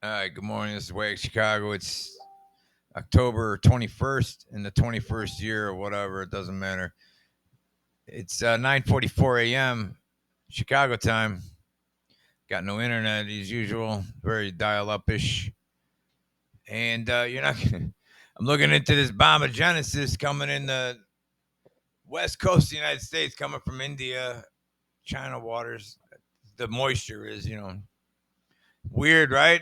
All right, good morning. This is Wake Chicago. It's October 21st in the 21st year or whatever. It doesn't matter. It's 9:44 a.m. Chicago time. Got no internet as usual. Very dial-up-ish. And you're not. I'm looking into this bombogenesis coming in the west coast of the United States, coming from India, China waters. The moisture is, weird, right?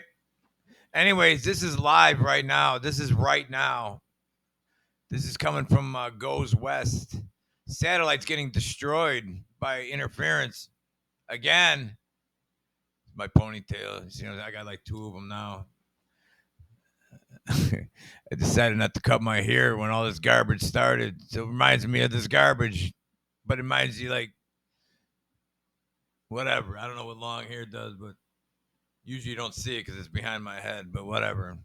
Anyways, this is live right now. This is right now. This is coming from Goes West. Satellite's getting destroyed by interference again. My ponytail. I got like two of them now. I decided not to cut my hair when all this garbage started. So it reminds me of this garbage, but it reminds you like whatever. I don't know what long hair does, but usually you don't see it because it's behind my head. But whatever.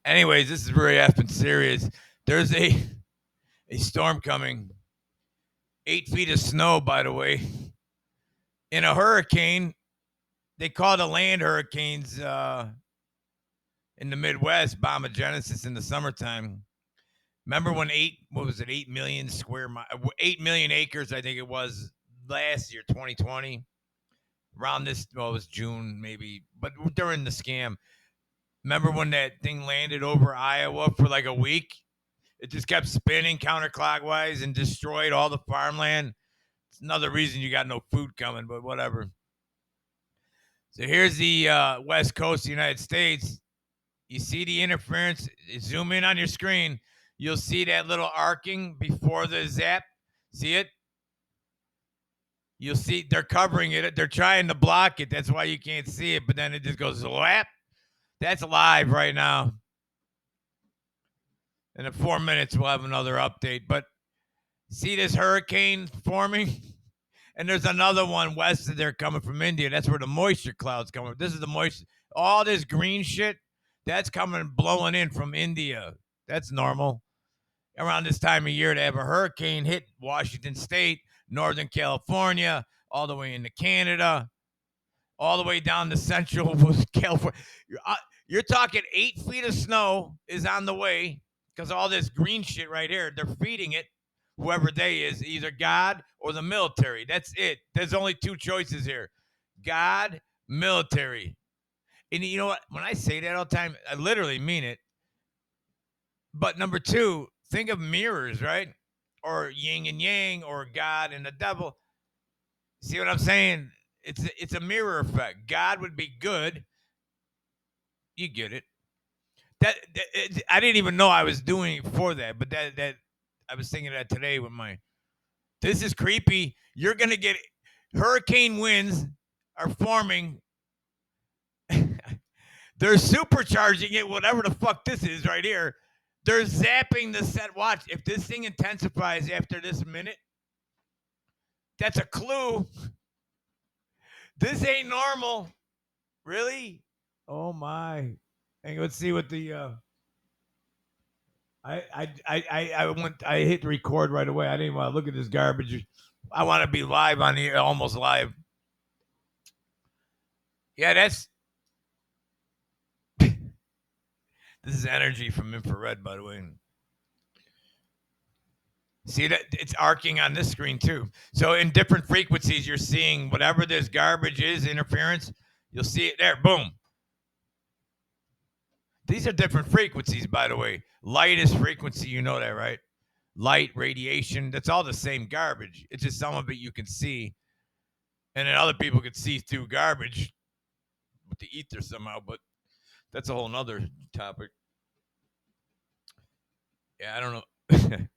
Anyways, this is very effing serious. There's a storm coming. 8 feet of snow, by the way. In a hurricane, they call the land hurricanes in the Midwest, bombogenesis in the summertime. Remember when 8 million square 8 million acres, I think it was last year, 2020, around this, well, it was June maybe, but during the scam. Remember when that thing landed over Iowa for like a week? It just kept spinning counterclockwise and destroyed all the farmland. It's another reason you got no food coming, but whatever. So here's the west coast of the United States. You see the interference. Zoom in on your screen. You'll see that little arcing before the zap. See it? You'll see they're covering it. They're trying to block it. That's why you can't see it. But then it just goes whap. That's live right now. And in 4 minutes, we'll have another update. But see this hurricane forming? And there's another one west of there coming from India. That's where the moisture clouds come from. This is the moisture. All this green shit, that's coming blowing in from India. That's normal. Around this time of year to have a hurricane hit Washington State, Northern California, all the way into Canada, all the way down to Central California. You're talking 8 feet of snow is on the way because all this green shit right here, they're feeding it. Whoever they is, either God or the military. That's it. There's only two choices here: God, military. And you know what? When I say that all the time, I literally mean it. But number two, think of mirrors, right? Or yin and yang, or God and the devil. See what I'm saying? It's a mirror effect. God would be good. You get it. I didn't even know I was doing it for that, but that I was thinking that today with my. This is creepy. You're gonna get hurricane winds are forming. They're supercharging it. Whatever the fuck this is right here. They're zapping the set. Watch. If this thing intensifies after this minute, that's a clue. This ain't normal. Really? Oh my. And let's see what the I hit record right away. I didn't want to look at this garbage. I want to be live on here, almost live. Yeah, this is energy from infrared, by the way. See that it's arcing on this screen too. So in different frequencies, you're seeing whatever this garbage is, interference. You'll see it there. Boom. These are different frequencies, by the way. Light is frequency, you know that, right? Light, radiation, that's all the same garbage. It's just some of it you can see. And then other people can see through garbage with the ether somehow, but that's a whole nother topic. Yeah, I don't know.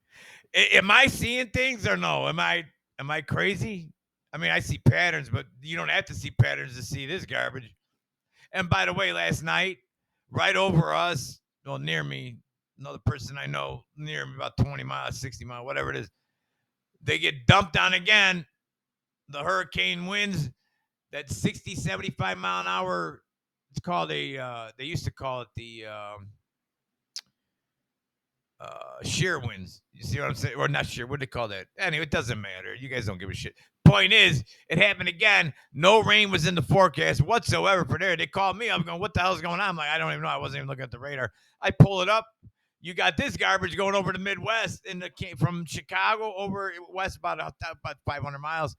Am I seeing things or no? Am I crazy? I mean, I see patterns, but you don't have to see patterns to see this garbage. And by the way, last night, right over us, well, near me, another person I know near me, about 20 miles, 60 miles, whatever it is, they get dumped on again. The hurricane winds, that 60, 75 mile an hour. It's called they used to call it the shear winds. You see what I'm saying? Or not shear, what do they call that? Anyway, it doesn't matter. You guys don't give a shit. point is, it happened again. No rain was in the forecast whatsoever for there. They called me. I'm going, what the hell's going on? I'm like, I don't even know. I wasn't even looking at the radar. I pull it up. You got this garbage going over the Midwest from Chicago over west about 500 miles.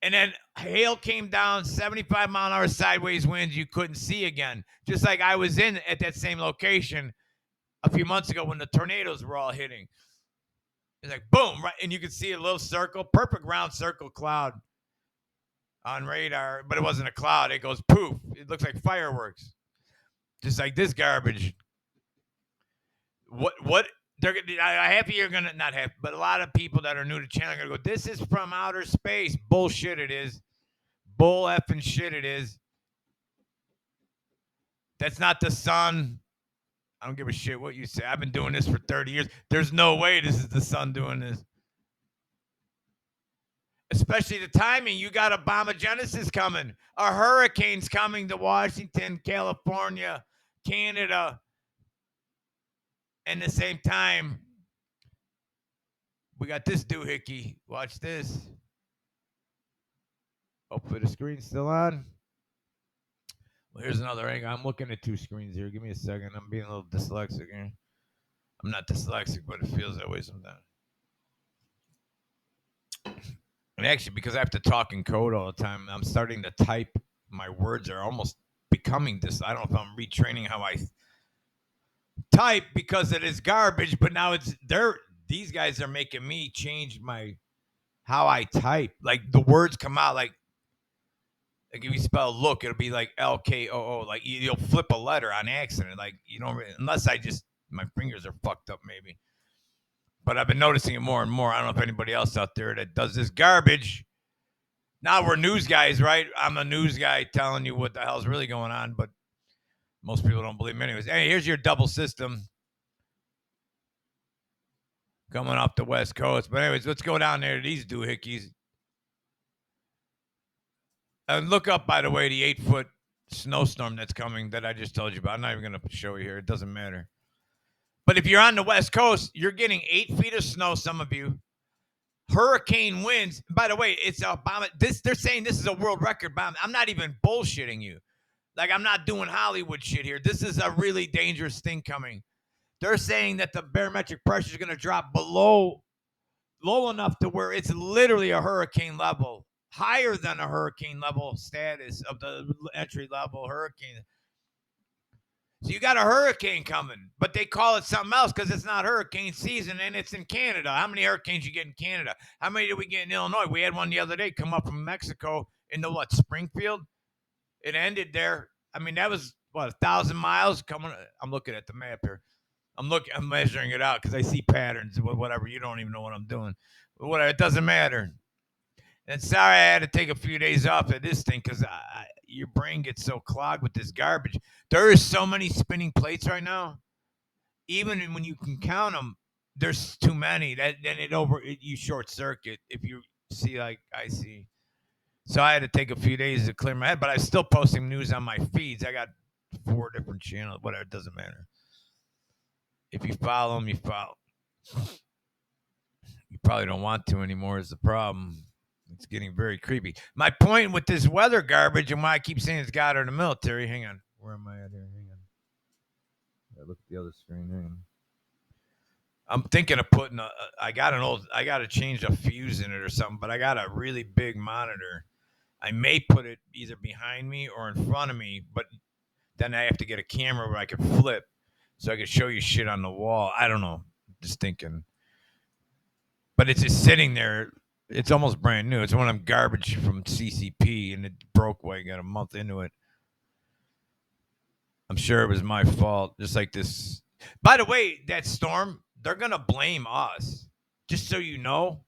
And then hail came down, 75-mile-an-hour sideways winds you couldn't see again. Just like I was at that same location a few months ago when the tornadoes were all hitting. It's like, boom, right? And you could see a little circle, perfect round circle cloud on radar, but it wasn't a cloud. It goes poof. It looks like fireworks. Just like this garbage. What they're happy you're gonna not happy, but a lot of people that are new to the channel are gonna go, this is from outer space. Bullshit it is. Bull effing shit it is. That's not the sun. I don't give a shit what you say. I've been doing this for 30 years. There's no way this is the sun doing this. Especially the timing. You got a bombogenesis coming. A hurricane's coming to Washington, California, Canada. And at the same time, we got this doohickey. Watch this. Hopefully the screen's still on. Well, here's another angle. I'm looking at two screens here. Give me a second. I'm being a little dyslexic here. I'm not dyslexic, but it feels that way sometimes. And actually, because I have to talk in code all the time, I'm starting to type. My words are almost becoming this. I don't know if I'm retraining how I type because it is garbage, but now these guys are making me change how I type. Like the words come out like if you spell look, it'll be like LKOO. Like you'll flip a letter on accident. Like you don't unless my fingers are fucked up maybe. But I've been noticing it more and more. I don't know if anybody else out there that does this garbage. Now we're news guys, right? I'm a news guy telling you what the hell's really going on, but most people don't believe me anyways. Hey, here's your double system coming off the West Coast. But anyways, let's go down there to these doohickeys. And look up, by the way, the 8-foot snowstorm that's coming that I just told you about. I'm not even going to show you here. It doesn't matter. But if you're on the West Coast, you're getting 8 feet of snow, some of you. Hurricane winds. By the way, it's a bomb. They're saying this is a world record bomb. I'm not even bullshitting you. Like, I'm not doing Hollywood shit here. This is a really dangerous thing coming. They're saying that the barometric pressure is going to drop low enough to where it's literally a hurricane level, higher than a hurricane level status of the entry level hurricane. So you got a hurricane coming, but they call it something else because it's not hurricane season and it's in Canada. How many hurricanes you get in Canada? How many did we get in Illinois? We had one the other day come up from Mexico into Springfield? It ended there. I mean, that was 1,000 miles coming. I'm looking at the map here. I'm measuring it out because I see patterns. Whatever. You don't even know what I'm doing. But whatever. It doesn't matter. And sorry, I had to take a few days off of this thing because your brain gets so clogged with this garbage. There is so many spinning plates right now. Even when you can count them, there's too many. Then you short circuit if you see like I see. So I had to take a few days to clear my head, but I'm still posting news on my feeds. I got 4 different channels. Whatever, it doesn't matter. If you follow them, you follow. You probably don't want to anymore is the problem. It's getting very creepy. My point with this weather garbage and why I keep saying it's God or the military. Hang on. Where am I at here? Hang on. I look at the other screen. Hang on. I'm thinking of putting I got to change a fuse in it or something, but I got a really big monitor. I may put it either behind me or in front of me, but then I have to get a camera where I can flip so I can show you shit on the wall. I don't know. Just thinking. But it's just sitting there. It's almost brand new. It's one of them garbage from CCP, and it broke while I got a month into it. I'm sure it was my fault. Just like this. By the way, that storm, they're going to blame us. Just so you know.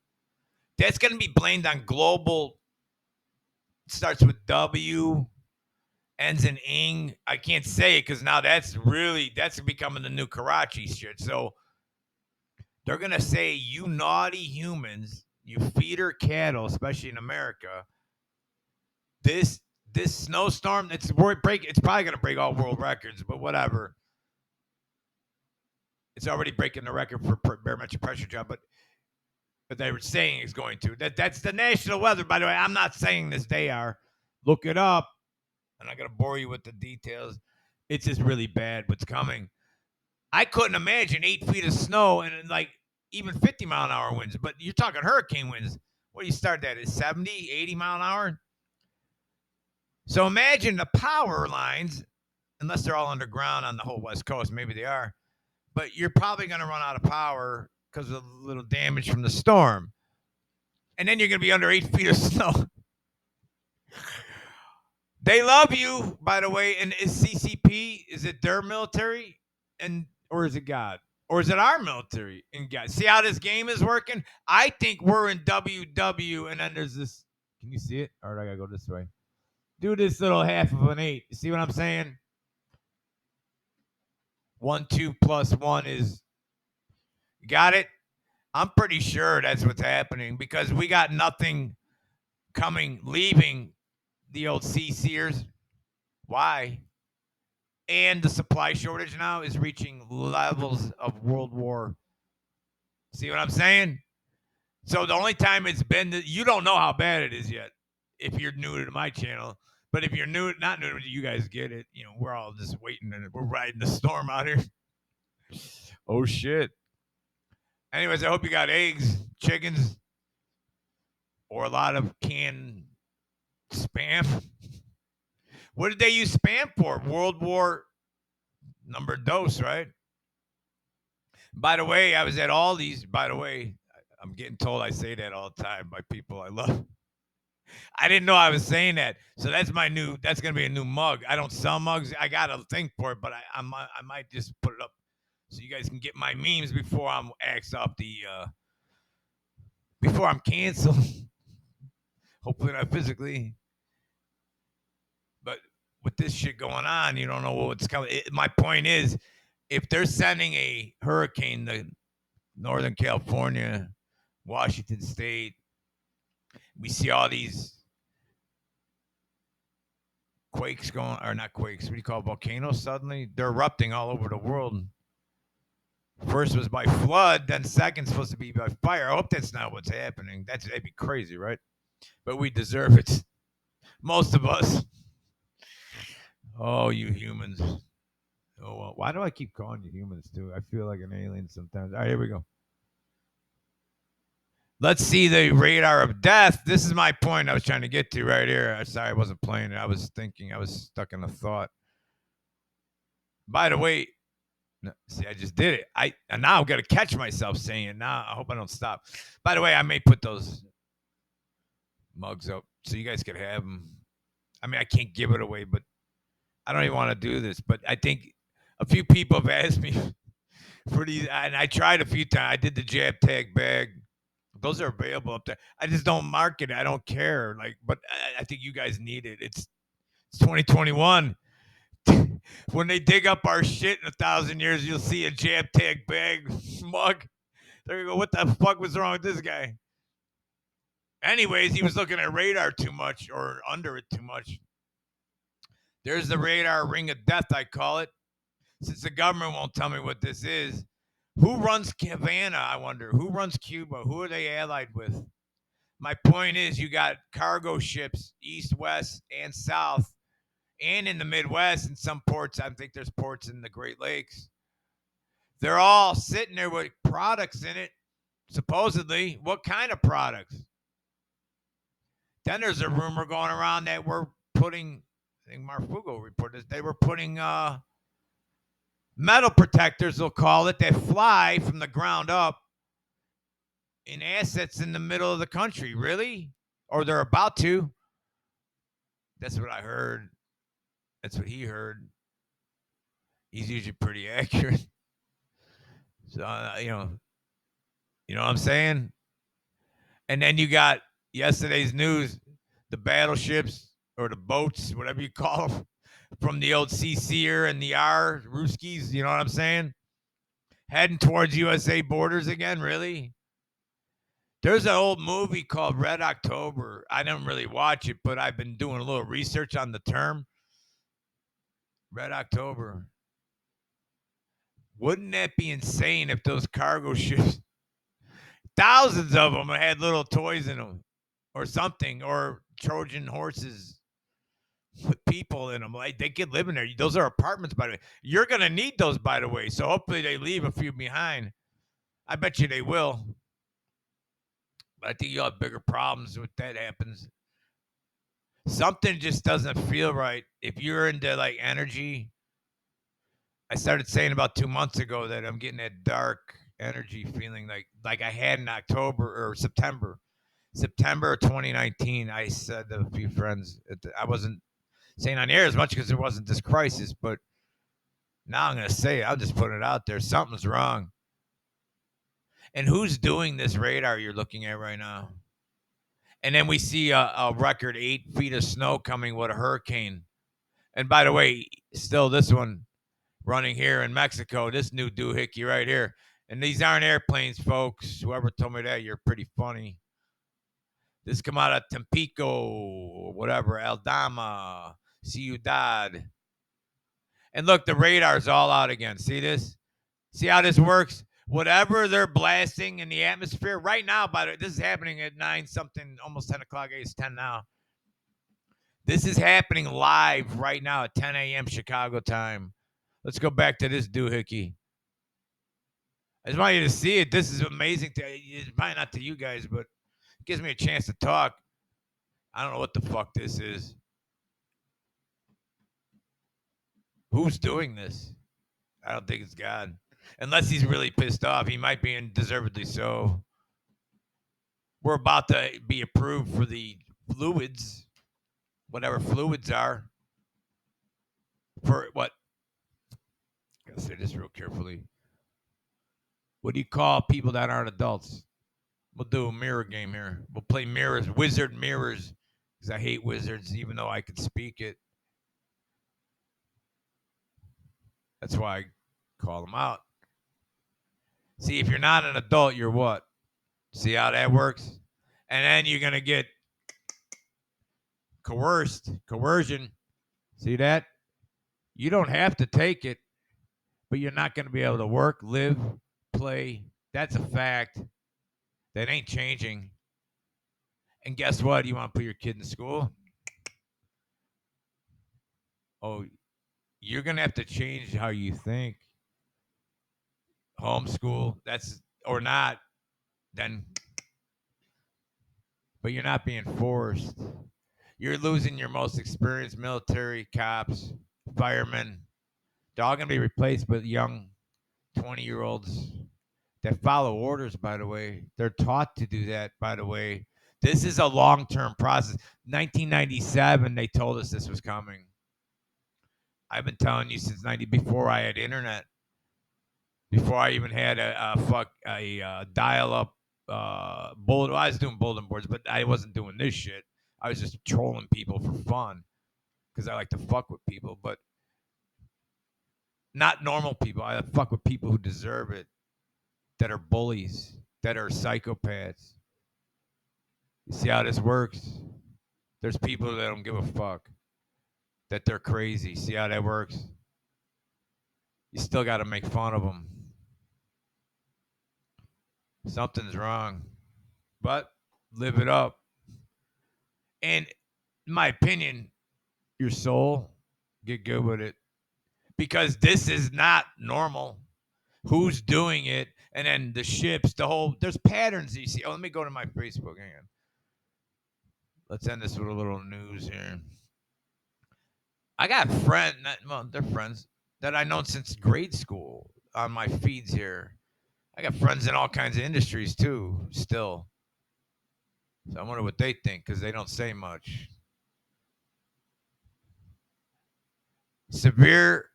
That's going to be blamed on global. Starts with W. Ends in ing. I can't say it because now that's becoming the new Karachi shit. So they're going to say, you naughty humans, you feeder cattle, especially in America, this snowstorm, it's probably going to break all world records, but whatever. It's already breaking the record for barometric pressure drop, but But they were saying it's going to. That's the national weather, by the way. I'm not saying this. They are. Look it up. I'm not gonna bore you with the details. It's just really bad what's coming. I couldn't imagine 8 feet of snow and like even 50-mile-an-hour winds. But you're talking hurricane winds. What do you start that at 70, 80-mile-an-hour? So imagine the power lines, unless they're all underground on the whole West Coast. Maybe they are. But you're probably going to run out of power because of a little damage from the storm. And then you're going to be under 8 feet of snow. They love you, by the way. And is CCP, is it their military? Or is it God? Or is it our military and God? See how this game is working? I think we're in WW, and then there's this. Can you see it? All right, I got to go this way. Do this little half of an 8. See what I'm saying? 1, 2 plus 1 is. Got it? I'm pretty sure that's what's happening because we got nothing leaving the old CCers. Why? And the supply shortage now is reaching levels of World War. See what I'm saying? So the only time it's been that you don't know how bad it is yet if you're new to my channel. But if you're not new, you guys get it. We're all just waiting and we're riding the storm out here. Oh shit. Anyways, I hope you got eggs, chickens, or a lot of canned spam. What did they use spam for? World War number dose, right? By the way, I was at Aldi's. By the way, I'm getting told I say that all the time by people I love. I didn't know I was saying that. So that's that's going to be a new mug. I don't sell mugs. I got a thing for it, but I might just put it up so you guys can get my memes before I'm axed off before I'm canceled. Hopefully not physically. But with this shit going on, you don't know what's coming. My point is, if they're sending a hurricane to Northern California, Washington State, we see all these quakes going, or not quakes, what do you call volcanoes suddenly? They're erupting all over the world. First was by flood, then second supposed to be by fire. I hope that's not what's happening. That'd be crazy, right? But we deserve it. Most of us. Oh, you humans. Oh, well, why do I keep calling you humans, too? I feel like an alien sometimes. All right, here we go. Let's see the radar of death. This is my point I was trying to get to right here. Sorry, I wasn't playing it. I was thinking. I was stuck in a thought. By the way, see, I just did it. And now I've got to catch myself saying it. Now I hope I don't stop. By the way, I may put those mugs up so you guys could have them. I mean, I can't give it away, but I don't even want to do this. But I think a few people have asked me for these, and I tried a few times. I did the jab tag bag. Those are available up there. I just don't market it. I don't care. But I think you guys need it. It's 2021. When they dig up our shit in 1,000 years, you'll see a jab tag bag mug. There you go. What the fuck was wrong with this guy? Anyways, he was looking at radar too much or under it too much. There's the radar ring of death, I call it. Since the government won't tell me what this is, who runs Havana, I wonder? Who runs Cuba? Who are they allied with? My point is you got cargo ships east, west, and south, and in the Midwest, and some ports. I think there's ports in the Great Lakes. They're all sitting there with products in it, supposedly. What kind of products? Then there's a rumor going around that we're putting, I think Marfugo reported this, they were putting metal protectors, they'll call it, that fly from the ground up in assets in the middle of the country. Really? Or they're about to. That's what I heard. That's what he heard. He's usually pretty accurate. So, you know what I'm saying? And then you got yesterday's news, the battleships or the boats, whatever you call them, from the old CCer and the R Ruskies, you know what I'm saying? Heading towards USA borders again, really? There's an old movie called Red October. I didn't really watch it, but I've been doing a little research on the term. Red October. Wouldn't that be insane if those cargo ships thousands of them had little toys in them or something, or Trojan horses with people in them. Like they could live in there. Those are apartments, by the way. You're going to need those, by the way. So hopefully they leave a few behind. I bet you they will. But I think you'll have bigger problems if that happens. Something just doesn't feel right. If you're into like energy, I started saying about 2 months ago that I'm getting that dark energy feeling like I had in October or September of 2019. I said to a few friends, I wasn't saying on air as much because there wasn't this crisis, but now I'm going to say it. I'll just put it out there. Something's wrong. And who's doing this radar you're looking at right now? And then we see a record 8 feet of snow coming with a hurricane. And by the way, still this one running here in Mexico, this new doohickey right here. And these aren't airplanes, folks. Whoever told me that, you're pretty funny. This come out of Tampico, whatever, Aldama, Ciudad. And look, the radar's all out again. See this? See how this works? Whatever they're blasting in the atmosphere right now, by the way, this is happening at 9 something, almost 10 o'clock. It's 10 now. This is happening live right now at 10 a.m. Chicago time. Let's go back to this doohickey. I just want you to see it. This is amazing. It's probably not to you guys, but it gives me a chance to talk. I don't know what the fuck this is. Who's doing this? I don't think it's God. Unless he's really pissed off. He might be, and deservedly so. We're about to be approved for the fluids, whatever fluids are. For what? I gotta say this real carefully. What do you call people that aren't adults? We'll do a mirror game here. We'll play mirrors, wizard mirrors, because I hate wizards, even though I could speak it. That's why I call them out. See, if you're not an adult, you're what? See how that works? And then you're going to get coercion. See that? You don't have to take it, but you're not going to be able to work, live, play. That's a fact. That ain't changing. And guess what? You want to put your kid in school? Oh, you're going to have to change how you think. Homeschool, that's, or not, then, but you're not being forced. You're losing your most experienced military, cops, firemen. They're all going to be replaced with young 20-year-olds that follow orders, by the way. They're taught to do that, by the way. This is a long-term process. 1997, they told us this was coming. I've been telling you since 90, before I had internet, before I even had a dial-up bulletin. Well, I was doing bulletin boards, but I wasn't doing this shit. I was just trolling people for fun because I like to fuck with people, but not normal people. I fuck with people who deserve it, that are bullies, that are psychopaths. You see how this works? There's people that don't give a fuck, that they're crazy. See how that works? You still got to make fun of them. Something's wrong, but live it up. And in my opinion, your soul, get good with it, because this is not normal. Who's doing it? And then the ships, there's patterns you see. Oh, let me go to my Facebook. Hang on. Let's end this with a little news here. I got friends, they're friends that I know since grade school on my feeds here. I got friends in all kinds of industries too, still. So I wonder what they think because they don't say much. Severe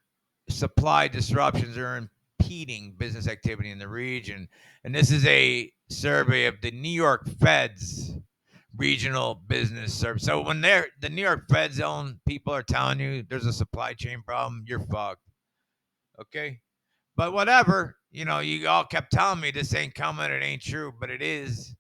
supply disruptions are impeding business activity in the region. And this is a survey of the New York Fed's regional business service. So when the New York Fed's own people are telling you there's a supply chain problem, you're fucked. Okay? But whatever, you all kept telling me this ain't coming, it ain't true, but it is.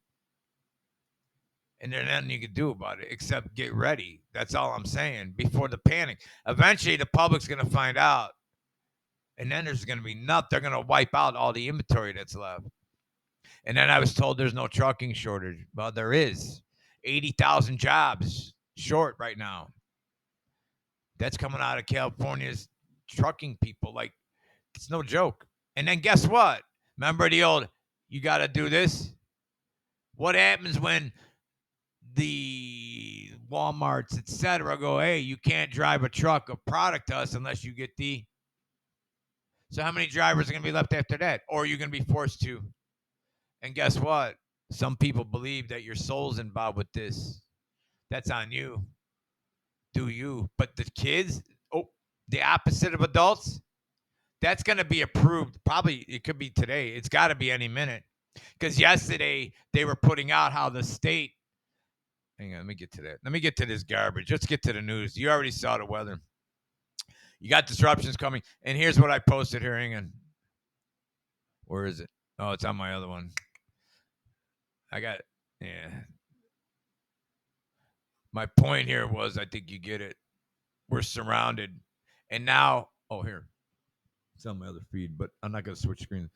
And there's nothing you can do about it except get ready. That's all I'm saying. Before the panic. Eventually the public's gonna find out. And then there's gonna be nothing. They're gonna wipe out all the inventory that's left. And then I was told there's no trucking shortage. Well, there is 80,000 jobs short right now. That's coming out of California's trucking people. Like, it's no joke. And then guess what? Remember the old, you got to do this? What happens when the Walmarts, etc., go, hey, you can't drive a truck of product to us unless you get the. So how many drivers are going to be left after that? Or are you going to be forced to? And guess what? Some people believe that your soul's involved with this. That's on you. Do you? But the kids, the opposite of adults, that's going to be approved. Probably it could be today. It's got to be any minute. Because yesterday they were putting out how the state. Hang on, let me get to that. Let me get to this garbage. Let's get to the news. You already saw the weather. You got disruptions coming. And here's what I posted here. Hang on. Where is it? Oh, it's on my other one. I got it. Yeah. My point here was, I think you get it. We're surrounded. And now, here. It's on my other feed, but I'm not going to switch screens.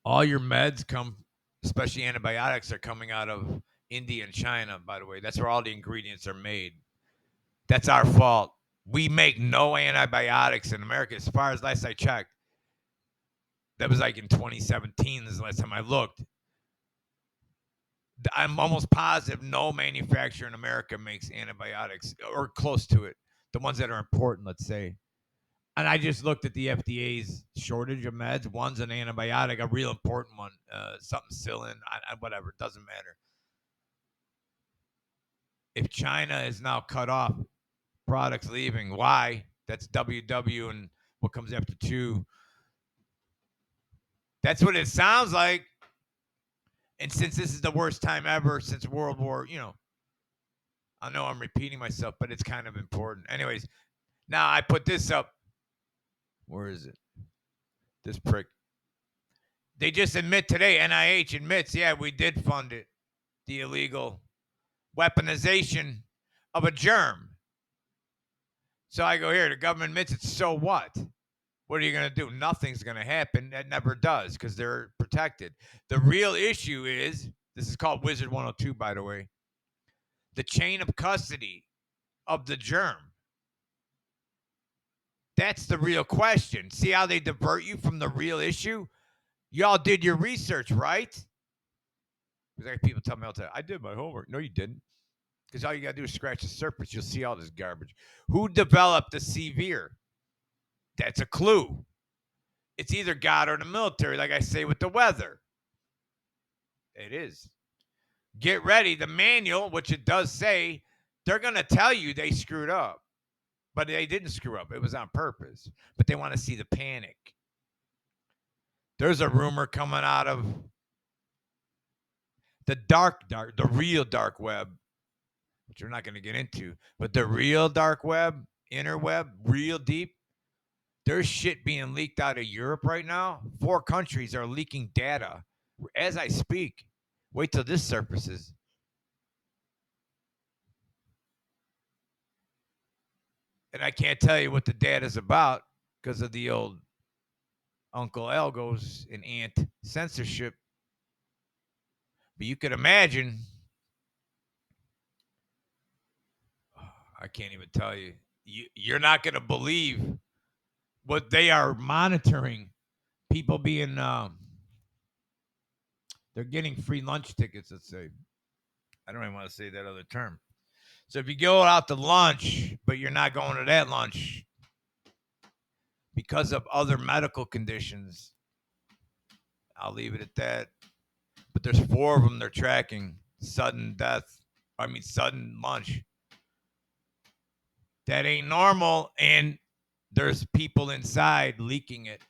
All your meds come, especially antibiotics, are coming out of India and China, by the way. That's where all the ingredients are made. That's our fault. We make no antibiotics in America. As far as last I checked, that was like in 2017 is the last time I looked. I'm almost positive no manufacturer in America makes antibiotics or close to it. The ones that are important, let's say. And I just looked at the FDA's shortage of meds. One's an antibiotic, a real important one, something Cillin, whatever, it doesn't matter. If China is now cut off, products leaving, why? That's WW and what comes after 2. That's what it sounds like. And since this is the worst time ever since World War, I know I'm repeating myself, but it's kind of important. Anyways, now I put this up. Where is it? This prick. They just admit today, NIH admits, yeah, we did fund it. The illegal weaponization of a germ. So I go here, the government admits it, so what? What are you going to do? Nothing's going to happen. That never does because they're protected. The real issue is, this is called Wizard 102, by the way, the chain of custody of the germ. That's the real question. See how they divert you from the real issue? Y'all did your research, right? Because like people tell me all the time, I did my homework. No, you didn't. Because all you got to do is scratch the surface. You'll see all this garbage. Who developed the severe? That's a clue. It's either God or the military, like I say with the weather. It is. Get ready. The manual, which it does say, they're going to tell you they screwed up. But they didn't screw up. It was on purpose. But they want to see the panic. There's a rumor coming out of the the real dark web, which we're not going to get into, but the real dark web, interweb, real deep. There's shit being leaked out of Europe right now. 4 countries are leaking data as I speak. Wait till this surfaces. And I can't tell you what the data's about because of the old Uncle Elgos and Aunt censorship. But you could imagine, I can't even tell you, you're not going to believe what they are monitoring. People being, they're getting free lunch tickets, let's say. I don't even want to say that other term. So if you go out to lunch, but you're not going to that lunch because of other medical conditions, I'll leave it at that. But there's 4 of them they're tracking. Sudden lunch. That ain't normal, and there's people inside leaking it.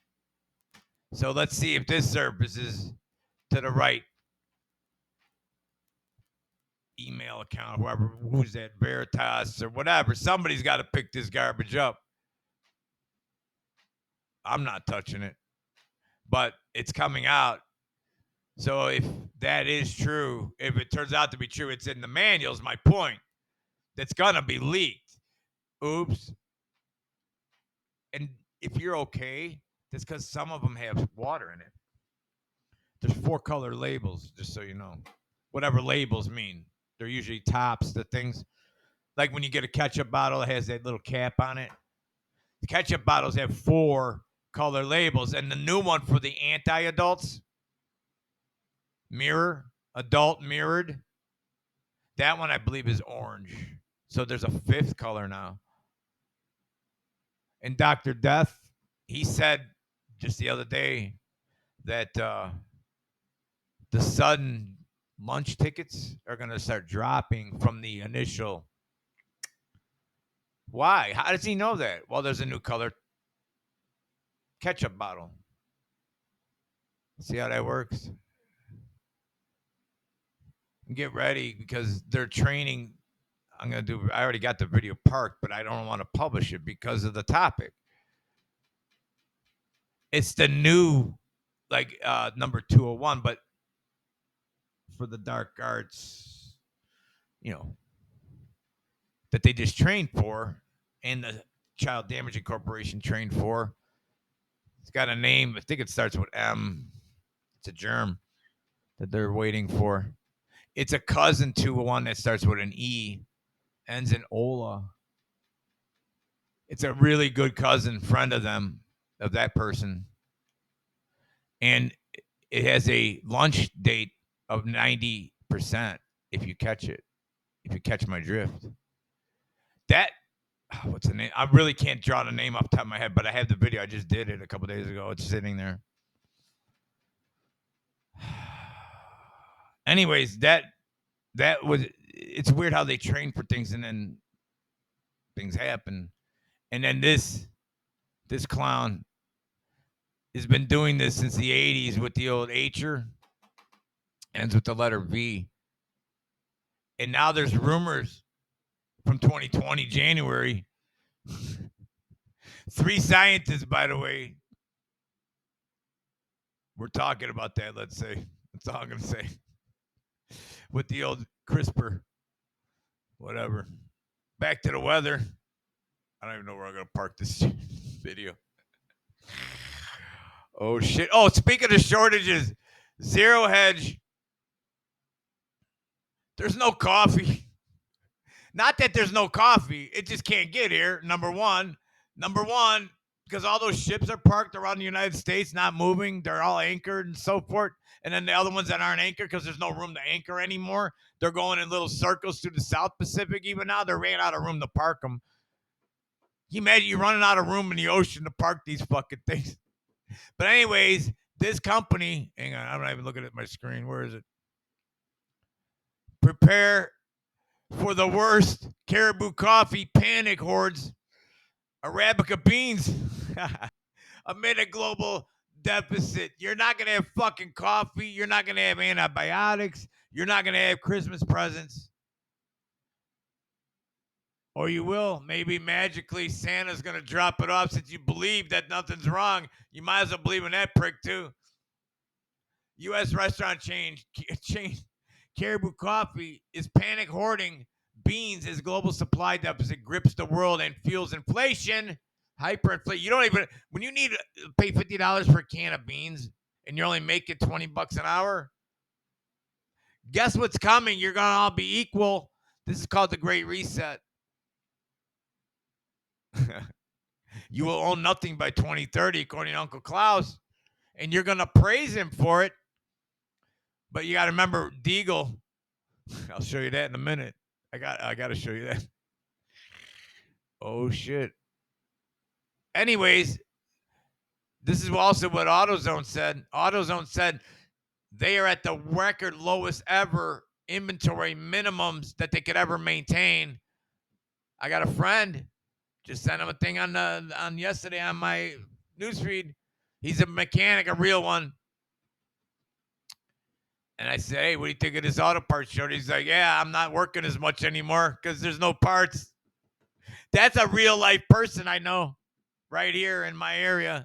So let's see if this surfaces to the right email account, who's that, Veritas or whatever. Somebody's got to pick this garbage up. I'm not touching it, but it's coming out. So if that is true, if it turns out to be true, it's in the manuals, my point, that's going to be leaked. Oops. And if you're okay, that's because some of them have water in it. There's 4-color labels, just so you know. Whatever labels mean. They're usually tops, the things. Like when you get a ketchup bottle, it has that little cap on it. The ketchup bottles have 4-color labels. And the new one for the anti-adults, mirror, adult mirrored, that one I believe is orange. So there's a 5th color now. And Dr. Death, he said just the other day that the sudden lunch tickets are going to start dropping from the initial. Why? How does he know that? Well, there's a new color ketchup bottle. See how that works? Get ready because they're training. I already got the video parked, but I don't want to publish it because of the topic. It's the new, like, number 201, but for the dark arts, that they just trained for, and the Child Damaging Corporation trained for. It's got a name. I think it starts with M. It's a germ that they're waiting for. It's a cousin to one that starts with an E, ends in Ola. It's a really good cousin, friend of them, of that person. And it has a lunch date of 90% if you catch it, if you catch my drift. That, what's the name? I really can't draw the name off the top of my head, but I have the video. I just did it a couple days ago. It's sitting there. Anyways, that was, it's weird how they train for things and then things happen. And then this clown has been doing this since the 80s with the old H'er, ends with the letter V. And now there's rumors from 2020 January. 3 scientists, by the way, we're talking about that, let's say. That's all I'm going to say. With the old CRISPR, whatever. Back to the weather. I don't even know where I'm going to park this video. Oh, shit. Oh, speaking of shortages, Zero Hedge. There's no coffee. Not that there's no coffee. It just can't get here, number one. Number one, because all those ships are parked around the United States, not moving. They're all anchored and so forth. And then the other ones that aren't anchored because there's no room to anchor anymore. They're going in little circles through the South Pacific even now. They ran out of room to park them. Can you imagine you running out of room in the ocean to park these fucking things? But anyways, this company, hang on, I'm not even looking at my screen. Where is it? Prepare for the worst. Caribou coffee panic hordes Arabica beans amid a global deficit. You're not going to have fucking coffee. You're not going to have antibiotics. You're not going to have Christmas presents. Or you will. Maybe magically Santa's going to drop it off since you believe that nothing's wrong. You might as well believe in that prick too. U.S. restaurant chain Caribou Coffee is panic hoarding beans as global supply deficit grips the world and fuels inflation. Hyperinflation. You don't even, when you need to pay $50 for a can of beans and you're only making $20 an hour, guess what's coming? You're going to all be equal. This is called the Great Reset. You will own nothing by 2030, according to Uncle Klaus, and you're going to praise him for it. But you got to remember Deagle. I'll show you that in a minute. I got to show you that. Oh, shit. Anyways, this is also what AutoZone said. AutoZone said they are at the record lowest ever inventory minimums that they could ever maintain. I got a friend, just sent him a thing on yesterday on my newsfeed. He's a mechanic, a real one. And I said, hey, what do you think of this auto parts show? He's like, yeah, I'm not working as much anymore because there's no parts. That's a real life person I know right here in my area.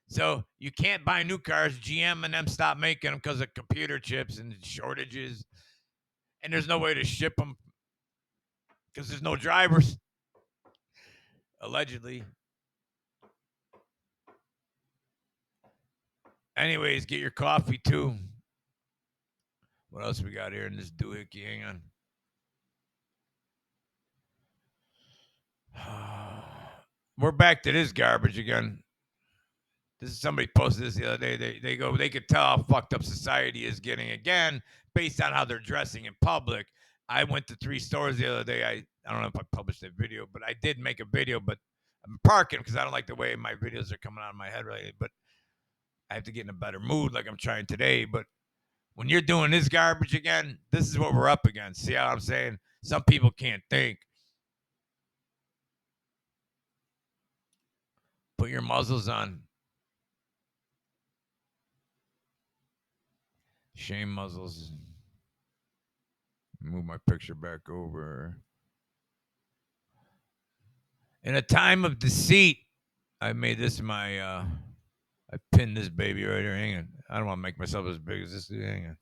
So you can't buy new cars. GM and them stopped making them because of computer chips and shortages. And there's no way to ship them because there's no drivers, allegedly. Anyways, get your coffee too. What else we got here in this doohickey? Hang on. We're back to this garbage again. This is somebody posted this the other day. They could tell how fucked up society is getting again based on how they're dressing in public. I went to 3 stores the other day. I don't know if I published that video, but I did make a video, but I'm parking because I don't like the way my videos are coming out of my head right. But I have to get in a better mood like I'm trying today. But when you're doing this garbage again, this is what we're up against. See how I'm saying? Some people can't think. Put your muzzles on. Shame muzzles. Move my picture back over. In a time of deceit, I made this my, I pinned this baby right here. Hang on. I don't want to make myself as big as this. Hang on.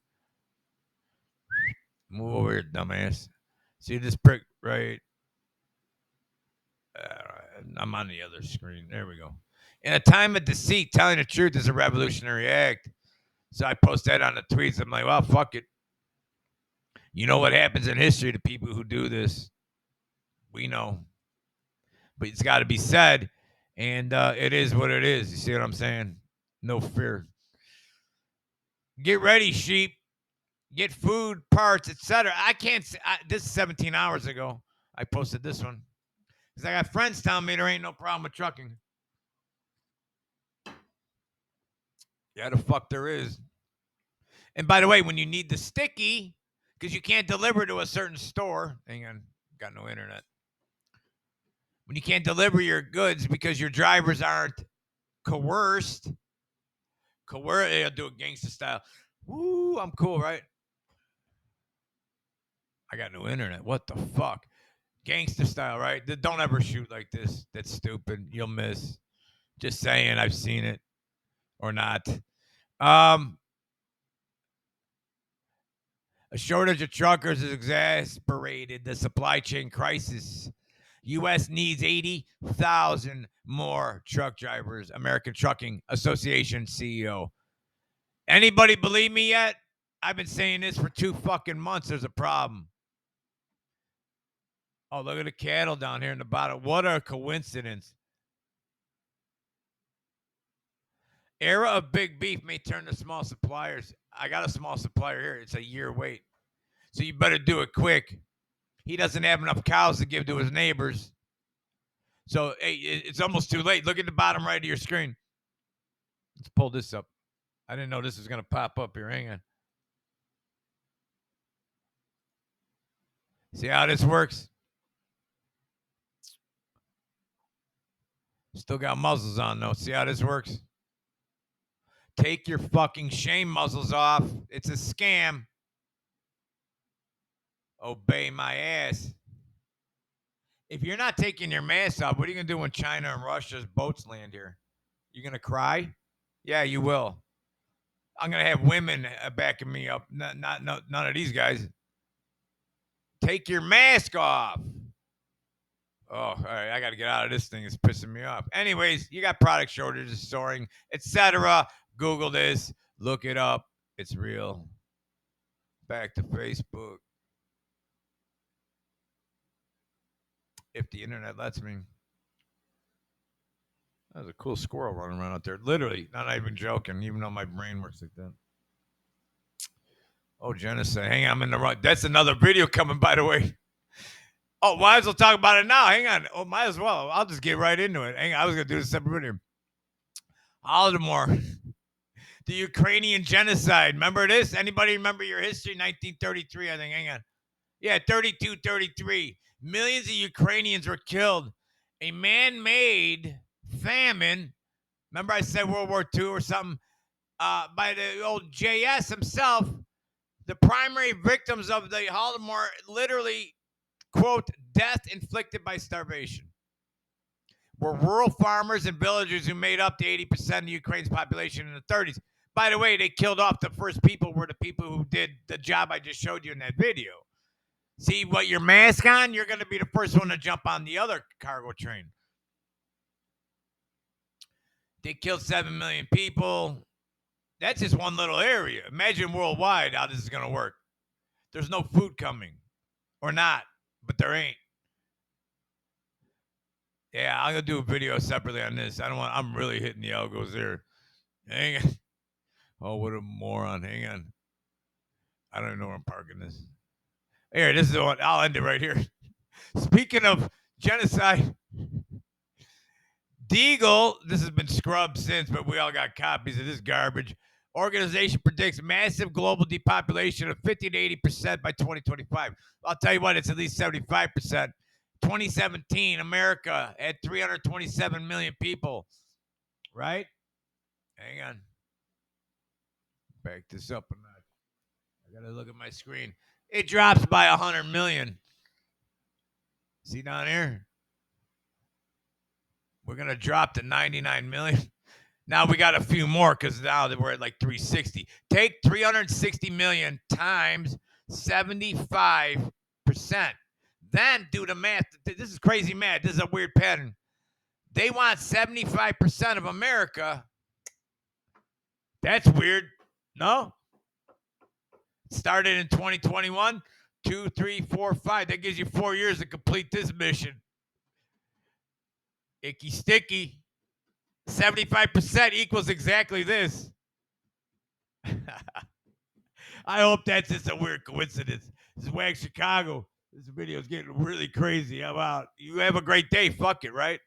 Move over here, dumbass. See this prick right? I'm on the other screen. There we go. In a time of deceit, telling the truth is a revolutionary act. So I post that on the tweets. I'm like, well, fuck it. You know what happens in history to people who do this? We know. But it's got to be said. And it is what it is. You see what I'm saying? No fear. Get ready, sheep. Get food, parts, etc. I can't. This is 17 hours ago. I posted this one because I got friends telling me there ain't no problem with trucking. Yeah, the fuck there is. And by the way, when you need the sticky, because you can't deliver to a certain store, hang on, got no internet. When you can't deliver your goods because your drivers aren't coerced, they'll do it gangster style. Woo, I'm cool, right? I got no internet. What the fuck? Gangster style, right? Don't ever shoot like this. That's stupid. You'll miss. Just saying, I've seen it or not. A shortage of truckers has exacerbated the supply chain crisis. U.S. needs 80,000 more truck drivers. American Trucking Association CEO. Anybody believe me yet? I've been saying this for 2 fucking months. There's a problem. Oh, look at the cattle down here in the bottom. What a coincidence. Era of big beef may turn to small suppliers. I got a small supplier here. It's a year wait. So you better do it quick. He doesn't have enough cows to give to his neighbors. So hey, it's almost too late. Look at the bottom right of your screen. Let's pull this up. I didn't know this was going to pop up here. Hang on. See how this works? Still got muzzles on, though. See how this works? Take your fucking shame muzzles off. It's a scam. Obey my ass. If you're not taking your mask off, what are you going to do when China and Russia's boats land here? You going to cry? Yeah, you will. I'm going to have women backing me up. None of these guys. Take your mask off. Oh, all right. I got to get out of this thing. It's pissing me off. Anyways, you got product shortages soaring, etc. Google this. Look it up. It's real. Back to Facebook. If the internet lets me. That was a cool squirrel running around out there. Literally, not even joking, even though my brain works like that. Oh, genocide. Hang on, I'm in the wrong. That's another video coming, by the way. Oh, might as well talk about it now. Hang on. Oh, might as well. I'll just get right into it. Hang on. I was going to do a separate video. Holodomor. The Ukrainian genocide. Remember this? Anybody remember your history? 1933, I think. Hang on. Yeah, 32, 33. Millions of Ukrainians were killed. A man-made famine. Remember I said World War II or something? By the old JS himself. The primary victims of the Holodomor literally, quote, death inflicted by starvation, were rural farmers and villagers who made up to 80% of Ukraine's population in the 30s. By the way, they killed off the first people were the people who did the job I just showed you in that video. See what your mask on? You're going to be the first one to jump on the other cargo train. They killed 7 million people. That's just one little area. Imagine worldwide how this is going to work. There's no food coming, or not, but there ain't. Yeah, I'm gonna do a video separately on this. I don't want. I'm really hitting the algos there. Hang on. Oh, what a moron! Hang on. I don't even know where I'm parking this. Here, this is the one. I'll end it right here. Speaking of genocide, Deagle. This has been scrubbed since, but we all got copies of this garbage. Organization predicts massive global depopulation of 50 to 80% by 2025. I'll tell you what, it's at least 75%. 2017, America had 327 million people, right? Hang on. Back this up a notch. I got to look at my screen. It drops by 100 million. See down here? We're going to drop to 99 million. Now we got a few more because now we're at like 360. Take 360 million times 75%. Then do the math. This is crazy math. This is a weird pattern. They want 75% of America. That's weird. No? It started in 2021. 2, 3, 4, 5. That gives you 4 years to complete this mission. Icky sticky. 75% equals exactly this. I hope that's just a weird coincidence. This is Wag Chicago. This video is getting really crazy. How about you have a great day? Fuck it, right?